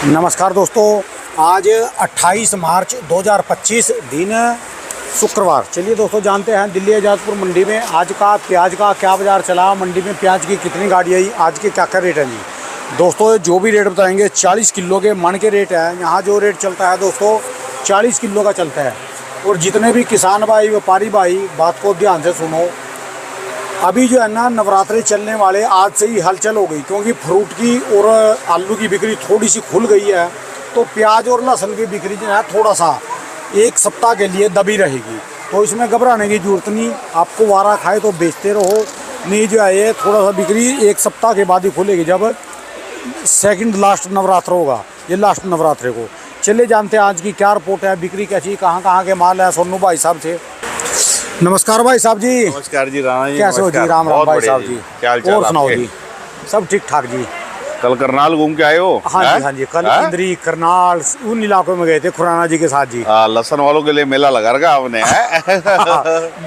नमस्कार दोस्तों, आज 28 मार्च 2025 दिन शुक्रवार। चलिए दोस्तों, जानते हैं दिल्ली आजादपुर मंडी में आज का प्याज का क्या बाज़ार चला, मंडी में प्याज की कितनी गाड़ी आई, आज के क्या क्या रेट हैं जी। दोस्तों जो भी रेट बताएंगे 40 किलो के मन के रेट है। यहाँ जो रेट चलता है दोस्तों 40 किलो का चलता है। और जितने भी किसान भाई व्यापारी भाई बात को ध्यान से सुनो, अभी जो है ना नवरात्रे चलने वाले, आज से ही हलचल हो गई, क्योंकि फ्रूट की और आलू की बिक्री थोड़ी सी खुल गई है। तो प्याज और लहसुन की बिक्री जो है थोड़ा सा एक सप्ताह के लिए दबी रहेगी। तो इसमें घबराने की जरूरत नहीं, आपको वारा खाए तो बेचते रहो, नहीं जो है ये थोड़ा सा बिक्री एक सप्ताह के बाद ही खुलेगी, जब सेकंड लास्ट नवरात्र होगा, ये लास्ट नवरात्रे को। चलिए जानते हैं आज की क्या रिपोर्ट है, बिक्री कैसी, कहाँ कहाँ के माल है। सोनू भाई साहब से नमस्कार भाई साहब जी। नमस्कार जी राणा जी। कैसे हो जी? राम राम भाई साहब जी। क्या हाल चाल? और सुनाओ जी। सब ठीक ठाक जी। कल करनाल घूम के आए हो? हाँ जी हाँ जी, कल इंद्री करनाल उन इलाकों में गए थे खुराना जी के साथ जी। लसन वालों के लिए मेला लगा रखा आपने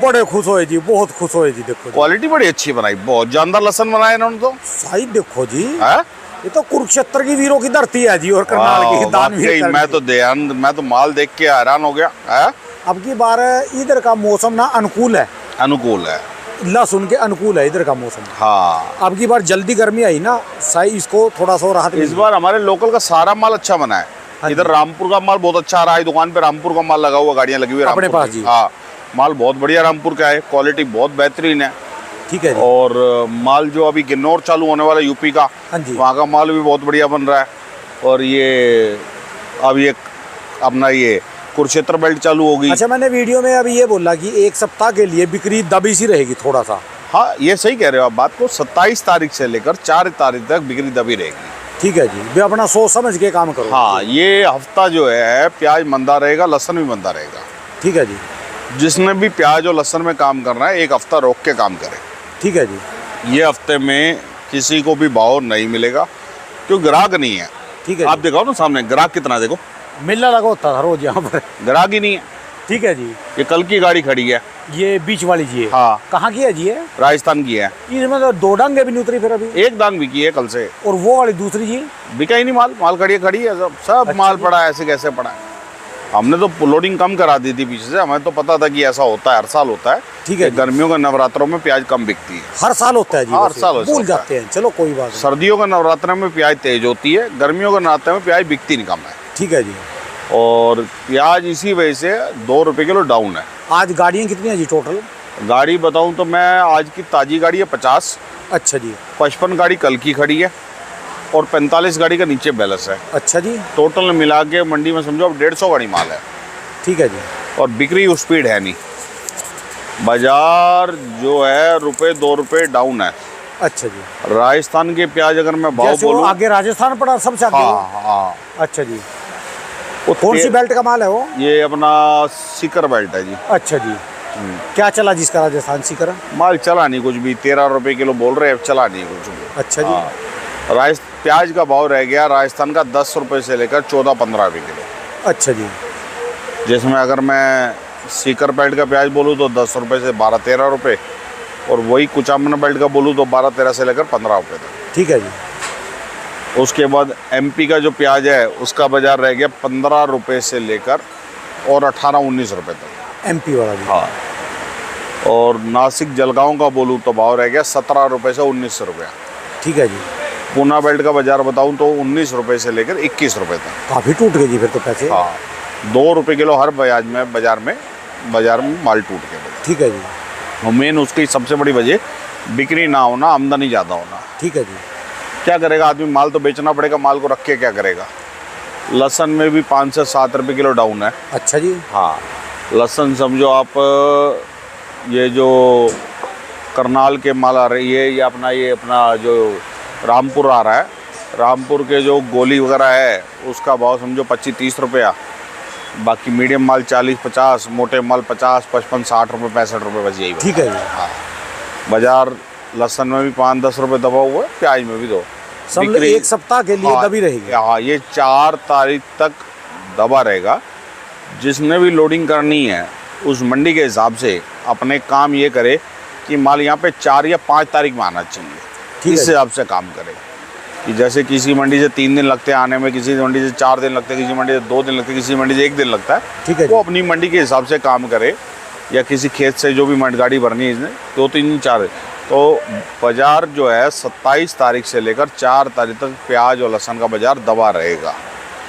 बड़े खुश हुए जी, बहुत खुश हुए जी। देखो क्वालिटी बड़ी अच्छी बनाई, बहुत जानदार लसन बनाए इन्होंने तो। सही देखो जी, है? ये तो कुरुक्षेत्र की वीरों की धरती है जी, और करनाल की दानवीर। मैं तो माल देख के हैरान हो गया है? अब की बार इधर का मौसम ना अनुकूल है, अनुकूल है, लहसुन के अनुकूल है इधर का मौसम। हाँ, अब की बार जल्दी गर्मी आई ना, सही इसको थोड़ा सा राहत। इस बार हमारे लोकल का सारा माल अच्छा बना है। हाँ इधर रामपुर का माल बहुत अच्छा आ रहा है, दुकान पे रामपुर का माल लगा हुआ, गाड़ियां लगी हुई है अपने पास जी। हाँ, माल बहुत बढ़िया रामपुर का है, क्वालिटी बहुत बेहतरीन है। ठीक है जी। और माल जो अभी गिन्नौर चालू होने वाला यूपी का, हाँ जी, वहाँ का माल भी बहुत बढ़िया बन रहा है। और ये अब ये अपना ये कुरुक्षेत्र बेल्ट चालू होगी। अच्छा, मैंने वीडियो में अभी ये बोला कि एक सप्ताह के लिए बिक्री दबी सी रहेगी थोड़ा सा। हाँ, ये सही कह रहे हो आप बात को। 27 तारीख से लेकर 4 तारीख तक बिक्री दबी रहेगी। ठीक है जी, भी अपना सोच समझ के काम करो। हाँ, ये हफ्ता जो है प्याज मंदा रहेगा, लहसुन भी मंदा रहेगा। ठीक है जी। जिसने भी प्याज और लहसुन में काम करना है, एक हफ्ता रोक के काम करे। ठीक है जी। ये हफ्ते में किसी को भी भाव नहीं मिलेगा, क्योंकि ग्राहक नहीं है। ठीक है, आप देखो ना सामने ग्राहक कितना, देखो मेला लगा होता था रोज यहाँ पर, ग्राहक ही नहीं है। ठीक है जी। ये कल की गाड़ी खड़ी है, ये बीच वाली जी है। हाँ, कहाँ की है जी? है राजस्थान की है। इसमें तो 2 डांगे भी नहीं उतरी फिर अभी। एक दांग बिकी है कल से। और वो वाली दूसरी जी बिका ही नहीं माल, माल खड़ी है सब अच्छा माल पड़ा है, ऐसे कैसे पड़ा है। हमने तो लोडिंग कम करा दी थी पीछे से, हमें तो पता था कि ऐसा होता है, हर साल होता है। ठीक है, गर्मियों के नवरात्रों में प्याज कम बिकती है। हर साल होता है जी। हर साल भूल जाते हैं, चलो कोई बात नहीं। सर्दियों के नवरात्र में प्याज तेज होती है, गर्मियों के नवरात्र में प्याज बिकती नहीं, कम है। ठीक है जी। और प्याज इसी वजह से 2 रुपये किलो डाउन है। आज गाड़ियाँ कितनी है जी टोटल? गाड़ी बताऊं तो मैं आज की ताजी गाड़ी है 50। अच्छा जी। 55 गाड़ी कल की खड़ी है और 45 गाड़ी का नीचे बैलेंस है। अच्छा जी। टोटल मिला के मंडी में समझो अब 150 गाड़ी माल है। ठीक है जी। और बिक्री उस स्पीड है नहीं, बाजार जो है ₹2 डाउन है। अच्छा जी। राजस्थान के प्याज अगर मैं भाव बोलूं, आगे राजस्थान पड़ा सबसे आगे। हाँ हाँ। अच्छा जी। वो कौन सी बेल्ट का माल है वो? ये अपना सीकर बेल्ट है जी। अच्छा जी। क्या चला जिसका राजस्थान सीकर? माल चला नहीं कुछ भी, 13 रुपये किलो बोल रहे हैं, चला नहीं कुछ भी। अच्छा जी। प्याज का भाव रह गया राजस्थान का 10 रुपये से लेकर 14-15 रुपये किलो। अच्छा जी। जिसमें अगर मैं सीकर बेल्ट का प्याज बोलूँ तो 10 रुपये से 12-13 रुपये, और वही कुचामन बेल्ट का बोलूँ तो 12-13 से लेकर 15 रुपये तक। ठीक है जी। उसके बाद एमपी का जो प्याज है उसका बाजार रह गया 15 रुपये से लेकर और 18-19 रुपये तक, एमपी वाला जी। हाँ। और नासिक जलगांव का बोलूँ तो भाव रह गया 17 रुपये से 19 रुपये। ठीक है जी। पूना बेल्ट का बाजार बताऊँ तो 19 रुपये से लेकर 21 रुपये तक। काफ़ी टूट गई जी फिर तो पैसे। हाँ, 2 रुपये किलो हर बाजार में माल टूट गया। ठीक है जी। मेन उसकी सबसे बड़ी वजह बिक्री ना होना, आमदनी ज़्यादा होना। ठीक है जी। क्या करेगा आदमी, माल तो बेचना पड़ेगा, माल को रख के क्या करेगा। लहसुन में भी 5 से 7 रुपये किलो डाउन है। अच्छा जी। हाँ, लहसुन समझो आप, ये जो करनाल के माल आ रही है, ये अपना जो रामपुर आ रहा है, रामपुर के जो गोली वगैरह है उसका भाव समझो 25-30 रुपया। बाकी मीडियम माल 40-50, मोटे माल 50, 55, 60 रुपये, 65 रुपये, बस यही। ठीक है जी। हाँ, बाजार लहसुन में भी 5-10 रुपये दबा हुआ है, प्याज में भी 2। समझ एक सप्ताह के लिए दबी रहेगी। हाँ, ये 4 तारीख तक दबा रहेगा। जिसने भी लोडिंग करनी है उस मंडी के हिसाब से अपने काम ये करे कि माल यहाँ पे 4 या 5 तारीख में आना चाहिए, इस हिसाब से काम करे। कि जैसे किसी मंडी से 3 दिन लगते हैं आने में, किसी मंडी से 4 दिन लगते हैं, किसी मंडी से 2 दिन लगते हैं, किसी मंडी से 1 दिन लगता है। ठीक है वो अपनी मंडी के हिसाब से काम करे, या किसी खेत से जो भी गाड़ी भरनी है इसने 2-3 दिन 4 दिन। तो बाज़ार जो है 27 तारीख से लेकर 4 तारीख तक प्याज और लहसुन का बाज़ार दबा रहेगा।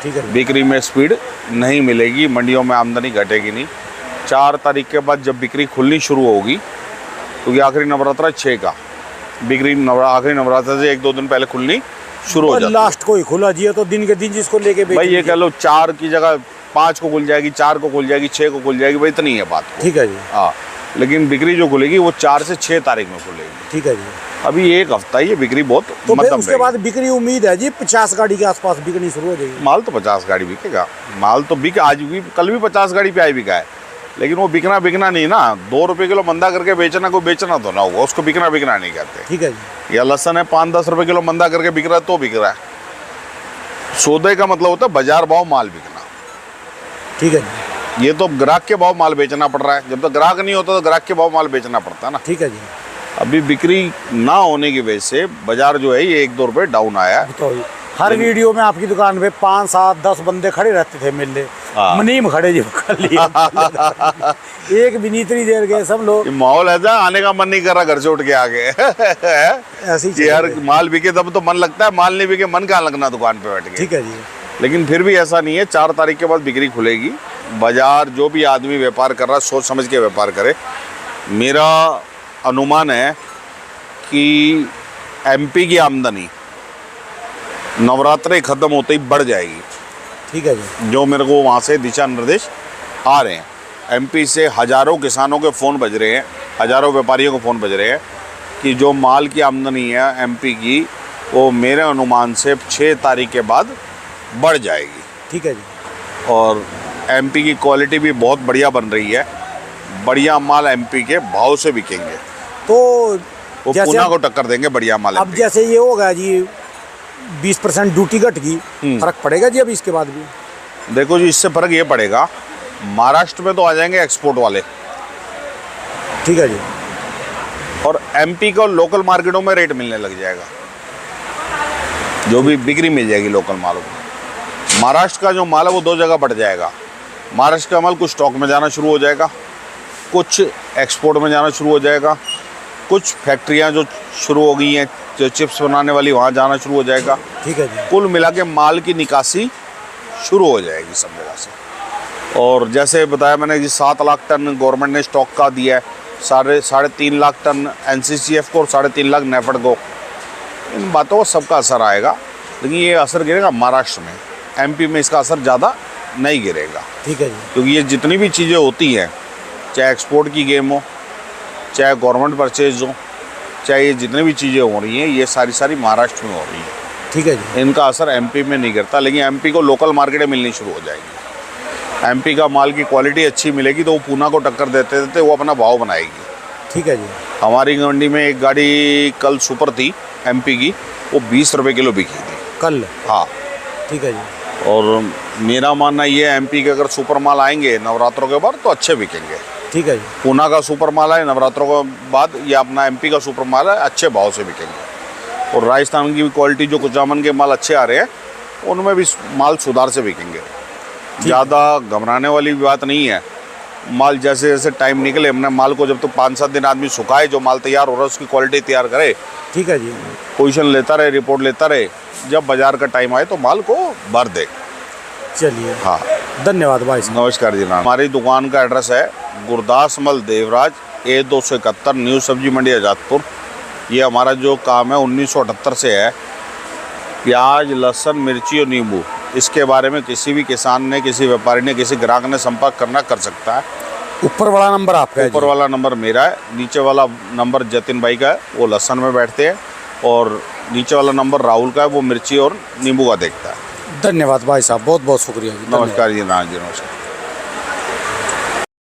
ठीक है। बिक्री में स्पीड नहीं मिलेगी, मंडियों में आमदनी घटेगी नहीं। 4 तारीख के बाद जब बिक्री खुलनी शुरू होगी, क्योंकि आखिरी नवरात्रा 6 का, बिक्री आखिरी नवरात्र से 1-2 दिन पहले खुलनी शुरू हो जाती है। लास्ट को ही खुला जी, तो दिन के दिन जिसको लेके भाई ये कह लो 4 की जगह 5 को खुल जाएगी, 4 को खुल जाएगी, 6 को खुल जाएगी, भाई इतनी है बात। ठीक है जी। हाँ, लेकिन बिक्री जो खुलेगी वो 4 से 6 तारीख में खुलेगी। ठीक है जी। अभी 1 हफ्ता ये बिक्री बहुत तो फिर उसके बाद बिक्री उम्मीद है जी 50 गाड़ी के आसपास बिकनी शुरू हो जाएगी। माल तो 50 गाड़ी बिकेगा, माल तो बिक, आज भी कल भी 50 गाड़ी प्याज बिका है, लेकिन वो बिकना नहीं ना। 2 रुपये किलो मंदा करके बेचना, कोई बेचना तो ना होगा, उसको बिकना नहीं कहते। ठीक है जी। या लहसन है 5-10 रुपये किलो मंदा करके बिक रहा है तो बिक रहा है। सौदे का मतलब होता है बाजार भाव माल बिकना। ठीक है जी। ये तो ग्राहक के भाव माल बेचना पड़ रहा है, जब तक ग्राहक नहीं होता तो ग्राहक के भाव माल बेचना पड़ता है ना। ठीक है जी। अभी बिक्री ना होने की वजह से बाजार जो है ये 1-2 रुपये डाउन आया है। तो हर वीडियो में आपकी दुकान पे 5, 7, 10 बंदे खड़े रहते थे मिलने। हाँ। मनीम खड़े जी एक भी नहीं, इतनी देर गए सब लोग। माहौल ऐसा आने का मन नहीं कर रहा घर से उठ के आगे ऐसी कि यार माल बिके तब तो मन लगता है, माल नहीं बिके मन कहाँ लगना दुकान पे बैठ के। ठीक है जी। लेकिन फिर भी ऐसा नहीं है, 4 तारीख के बाद बिक्री खुलेगी। बाजार जो भी आदमी व्यापार कर रहा है सोच समझ के व्यापार करे। मेरा अनुमान है कि एमपी की आमदनी नवरात्रे खत्म होते ही बढ़ जाएगी। ठीक है जी। जो मेरे को वहाँ से दिशा निर्देश आ रहे हैं, एमपी से हज़ारों किसानों के फ़ोन बज रहे हैं, हज़ारों व्यापारियों को फ़ोन बज रहे हैं कि जो माल की आमदनी है एमपी की, वो मेरे अनुमान से 6 तारीख के बाद बढ़ जाएगी। ठीक है जी। और एमपी की क्वालिटी भी बहुत बढ़िया बन रही है, बढ़िया माल एमपी के भाव से बिकेंगे, तो वो पूना को टक्कर देंगे बढ़िया माल। अब जैसे ये होगा जी 20% ड्यूटी घट गई, फर्क पड़ेगा जी अब इसके बाद भी? देखो जी, इससे फर्क ये पड़ेगा, महाराष्ट्र में तो आ जाएंगे एक्सपोर्ट वाले। ठीक है जी। और एमपी को लोकल मार्केटों में रेट मिलने लग जाएगा, जो भी बिक्री मिल जाएगी लोकल मालों को। महाराष्ट्र का जो माल है वो 2 जगह बढ़ जाएगा। महाराष्ट्र का माल कुछ स्टॉक में जाना शुरू हो जाएगा, कुछ एक्सपोर्ट में जाना शुरू हो जाएगा, कुछ फैक्ट्रियां जो शुरू हो गई हैं जो चिप्स बनाने वाली, वहाँ जाना शुरू हो जाएगा। ठीक है जी। कुल मिला के माल की निकासी शुरू हो जाएगी सब जगह से। और जैसे बताया मैंने कि 7 लाख टन गवर्नमेंट ने स्टॉक का दिया है, 3.5 लाख टन एनसीसीएफ को और 3.5 लाख नेफेड को। इन बातों का सबका असर आएगा, लेकिन ये असर गिरेगा महाराष्ट्र में। एमपी में इसका असर ज़्यादा नहीं गिरेगा। ठीक है जी। क्योंकि ये जितनी भी चीज़ें होती हैं, चाहे एक्सपोर्ट की गेम हो, चाहे गवर्नमेंट परचेज हो, चाहे ये जितनी भी चीज़ें हो रही हैं, ये सारी महाराष्ट्र में हो रही हैं। ठीक है जी। इनका असर एमपी में नहीं गिरता, लेकिन एमपी को लोकल मार्केटें मिलनी शुरू हो जाएंगी। एमपी का माल की क्वालिटी अच्छी मिलेगी तो वो पूना को टक्कर देते वो अपना भाव बनाएगी। ठीक है जी। हमारी मंडी में एक गाड़ी कल सुपर थी एमपी की, वो 20 रुपये किलो बिकी थी कल। हाँ। ठीक है जी। और मेरा मानना ये है, एमपी के अगर सुपर माल आएंगे नवरात्रों के बाद तो अच्छे बिकेंगे। ठीक है जी। पूना का सुपर माल है नवरात्रों के बाद, या अपना एमपी का सुपर माल है, अच्छे भाव से बिकेंगे। और राजस्थान की भी क्वालिटी जो कुचामन के माल अच्छे आ रहे हैं, उनमें भी माल सुधार से बिकेंगे। ज़्यादा घबराने वाली बात नहीं है। माल जैसे जैसे टाइम निकले, हमने माल को जब तक 5-7 दिन आदमी सुखाए, जो माल तैयार हो रहा है उसकी क्वालिटी तैयार करे। ठीक है जी। पोजीशन लेता रहे, रिपोर्ट लेता रहे, जब बाजार का टाइम आए तो माल को भर दे। चलिए। हाँ, धन्यवाद भाई। नमस्कार जी। हमारी दुकान का एड्रेस है गुरदास मल देवराज, A271, न्यू सब्जी मंडी आजादपुर। ये हमारा जो काम है 1978 से है। प्याज, लहसुन, मिर्ची और नींबू, इसके बारे में किसी भी किसान ने, किसी व्यापारी ने, किसी ग्राहक ने संपर्क करना कर सकता है। ऊपर वाला नंबर आपका है? ऊपर वाला नंबर मेरा है, नीचे वाला नंबर जतिन भाई का है, वो लहसुन में बैठते हैं, और नीचे वाला नंबर राहुल का है, वो मिर्ची और नींबू का देखता है। धन्यवाद भाई साहब, बहुत बहुत शुक्रिया जी। नमस्कार जी। नमस्कार।